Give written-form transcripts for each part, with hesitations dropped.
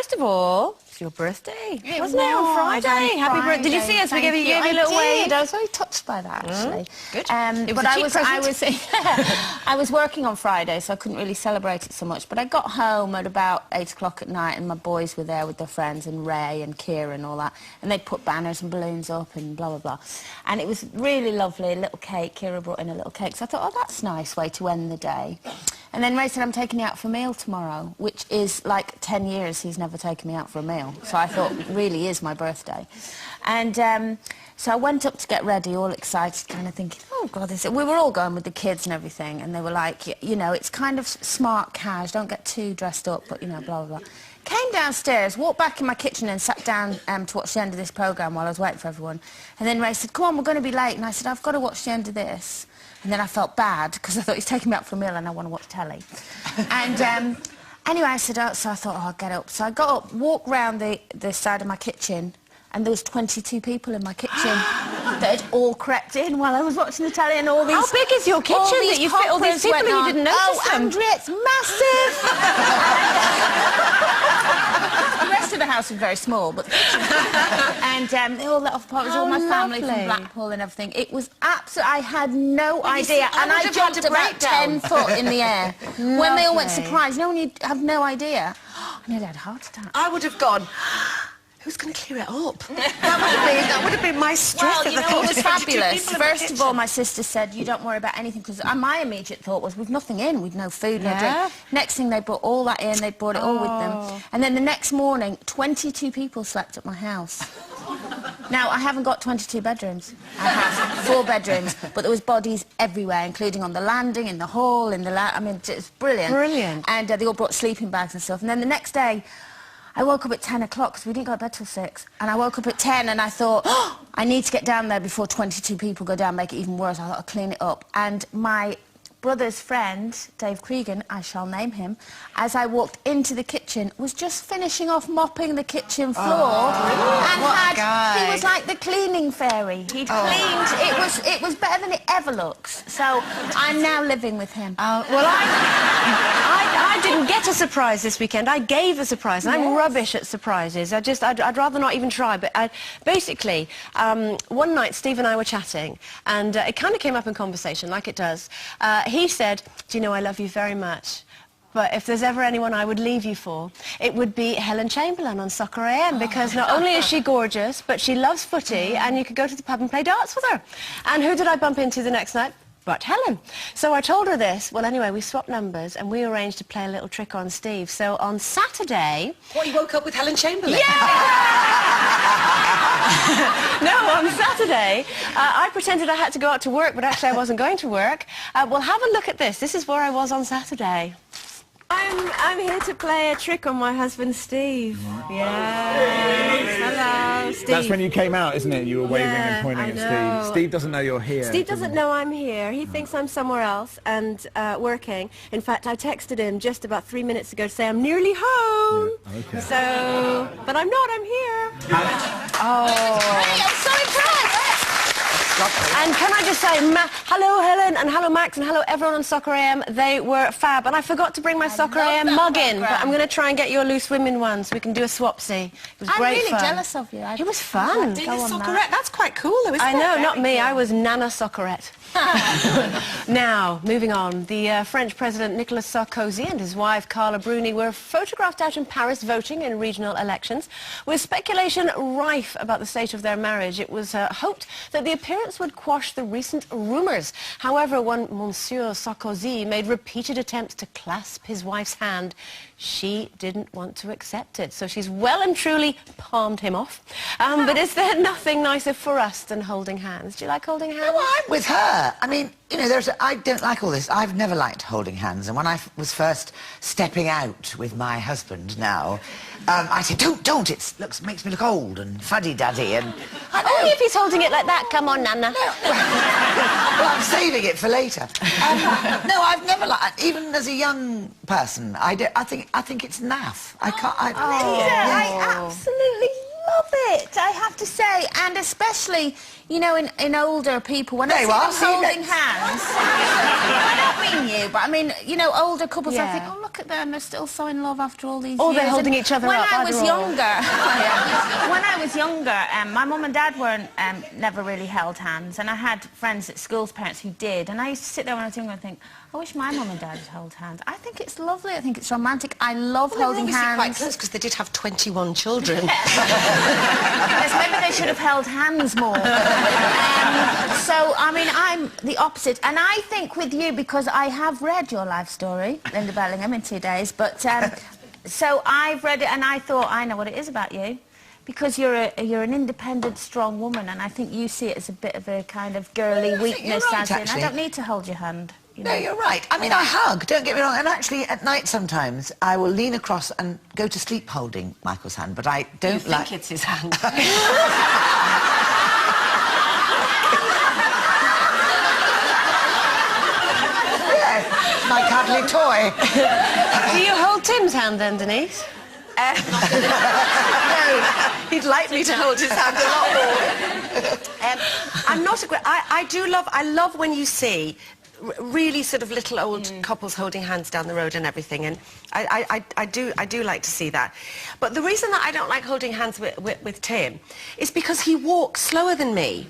first of all, it's your birthday, wasn't it, on Friday? Happy birthday. Did you see us? We gave you a little wave. I was very touched by that, actually. Good. But I was working on Friday, so I couldn't really celebrate it so much. But I got home at about 8 o'clock at night, and my boys were there with their friends, and Ray and Kira and all that. And they'd put banners and balloons up and blah, blah, blah. And it was really lovely, a little cake. Kira brought in a little cake. So I thought, oh, that's a nice way to end the day. And then Ray said, I'm taking you out for a meal tomorrow, which is like 10 years he's never taken me out for a meal. So I thought, it really is my birthday. And so I went up to get ready, all excited, kind of thinking, oh, God, this... We were all going with the kids and everything, and they were like, you know, it's kind of smart cash, don't get too dressed up, but, you know, blah, blah, blah. Came downstairs, walked back in my kitchen and sat down to watch the end of this programme while I was waiting for everyone. And then Ray said, come on, we're going to be late. And I said, I've got to watch the end of this. And then I felt bad, because I thought he's taking me out for a meal and I want to watch telly. And anyway, I said, oh, so I thought, oh, I'll get up. So I got up, walked round the side of my kitchen, and there was 22 people in my kitchen that had all crept in while I was watching the telly, and all these... How big is your kitchen that you fit all these people and you didn't notice them? Andrea, it's massive! The rest of the house was very small, but the kitchen... And they all let off parties, all my family from Blackpool and everything. It was absolute... I had no idea, and I jumped about 10 foot in the air. When they all went surprised, no one, you have no idea. I nearly had a heart attack. I would have gone... Who's going to clear it up? That would have been my stress. Well, you know, it was fabulous. First of all, my sister said, you don't worry about anything, because my immediate thought was, we've nothing in, we've no food, no drink. Next thing, they brought all that in, they brought it all with them. And then the next morning, 22 people slept at my house. Now, I haven't got 22 bedrooms. I have 4 bedrooms, but there was bodies everywhere, including on the landing, in the hall, in the... I mean, it's brilliant. Brilliant. And they all brought sleeping bags and stuff. And then the next day, I woke up at 10 o'clock, because we didn't go to bed till 6. And I woke up at 10 and I thought, oh, I need to get down there before 22 people go down, make it even worse. I thought I'd clean it up. And my brother's friend, Dave Cregan, I shall name him, as I walked into the kitchen, was just finishing off mopping the kitchen floor. He was like the cleaning fairy. He'd cleaned, it was better than it ever looks. So I'm now living with him. Well, I didn't get a surprise this weekend. I gave a surprise, and I'm rubbish at surprises. I'd rather not even try. But basically, one night Steve and I were chatting, and it kind of came up in conversation, like it does. He said, do you know, I love you very much, but if there's ever anyone I would leave you for, it would be Helen Chamberlain on Soccer AM, because not only is she gorgeous, but she loves footy, and you could go to the pub and play darts with her. And who did I bump into the next night? But Helen. So I told her this. Well, anyway, we swapped numbers, and we arranged to play a little trick on Steve. So on Saturday... What, you woke up with Helen Chamberlain? No, on Saturday, I pretended I had to go out to work, but actually I wasn't going to work. Well, have a look at this. This is where I was on Saturday. I'm here to play a trick on my husband, Steve. Yes. Hello, Steve. That's when you came out, isn't it? You were waving and pointing at Steve. Steve doesn't know you're here. Steve doesn't know I'm here. He thinks I'm somewhere else and working. In fact, I texted him just about 3 minutes ago to say I'm nearly home. Yeah. Okay. So, but I'm not. I'm here. I'm so impressed! And can I just say, hello Helen, and hello Max, and hello everyone on Soccer AM. They were fab, and I forgot to bring my Soccer AM mug in, but I'm going to try and get you a loose women one so we can do a swapsy. It was great fun. I'm really jealous of you. It was fun. Being a Soccerette, that's quite cool though, isn't it? I know, not me. I was Nana Soccerette. Now, moving on, the French President Nicolas Sarkozy and his wife Carla Bruni were photographed out in Paris voting in regional elections, with speculation rife about the state of their marriage. It was hoped that the appearance would quash the recent rumours. However, when Monsieur Sarkozy made repeated attempts to clasp his wife's hand, she didn't want to accept it, so she's well and truly palmed him off. But is there nothing nicer for us than holding hands? Do you like holding hands? No, I'm with her. I mean, you know, I don't like all this. I've never liked holding hands, and when I was first stepping out with my husband now, I said, don't, makes me look old and fuddy-duddy, and... Only if he's holding it like that. Come on, Nana. No, well, I'm saving it for later. No, I've never liked... Even as a young person, I think it's naff. I can't... I absolutely love it, I have to say, and especially, you know, in older people, when I see them holding hands, I don't mean you, but I mean, you know, older couples, I think, oh, look at them, they're still so in love after all these years. Or they're holding each other up. When I was younger, my mum and dad weren't, never really held hands, and I had friends at school's parents who did, and I used to sit there when I was younger and think, I wish my mum and dad had held hands. I think it's lovely, I think it's romantic, I love holding hands. Quite close, because they did have 21 children. Yes, maybe they should have held hands more. So, I mean, I'm the opposite. And I think with you, because I have read your life story, Linda Bellingham, in 2 days, but so I've read it and I thought, I know what it is about you. Because you're an independent, strong woman, and I think you see it as a bit of a kind of girly weakness, right, as in, actually. I don't need to hold your hand. You know? No, you're right. I mean, I hug, don't get me wrong, and actually at night sometimes I will lean across and go to sleep holding Michael's hand, but I don't You think it's his hand. Yes, my cuddly toy. Do you hold Tim's hand then, Denise? No, he'd like me to hold his hand a lot more. I'm not a great... I love when you see really sort of little old couples holding hands down the road and everything, and I do like to see that. But the reason that I don't like holding hands with Tim is because he walks slower than me.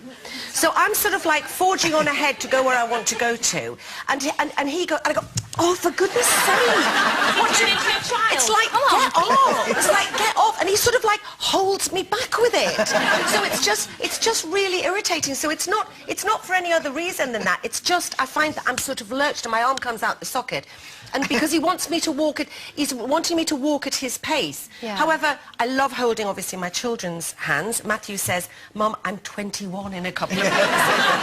So I'm sort of like forging on ahead to go where I want to go to, and he goes, and I go, oh, for goodness sake! What do you... It's like, get off! It's like, get off! And he sort of like holds me back with it. So it's just really irritating. So it's not for any other reason than that. It's just, I find that I'm sort of lurched and my arm comes out the socket. And because he wants me to walk at, he's wanting me to walk at his pace. Yeah. However, I love holding, obviously, my children's hands. Matthew says, Mum, I'm 21 in a couple of weeks.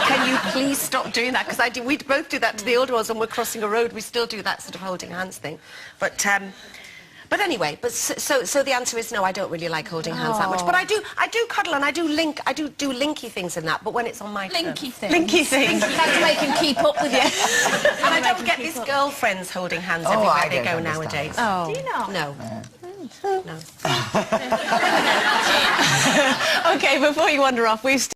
Can you please stop doing that? Because we both do that to the older ones when we're crossing a road. We still do that sort of holding hands thing. But anyway, so the answer is no, I don't really like holding hands that much. But I do cuddle and I do linky things in that, but when it's on my turn. Linky things. Linky things. You have to make him keep up with you. And I don't get these girlfriends holding hands everywhere they go nowadays. Oh. Do you not? No. No. OK, before you wander off, we've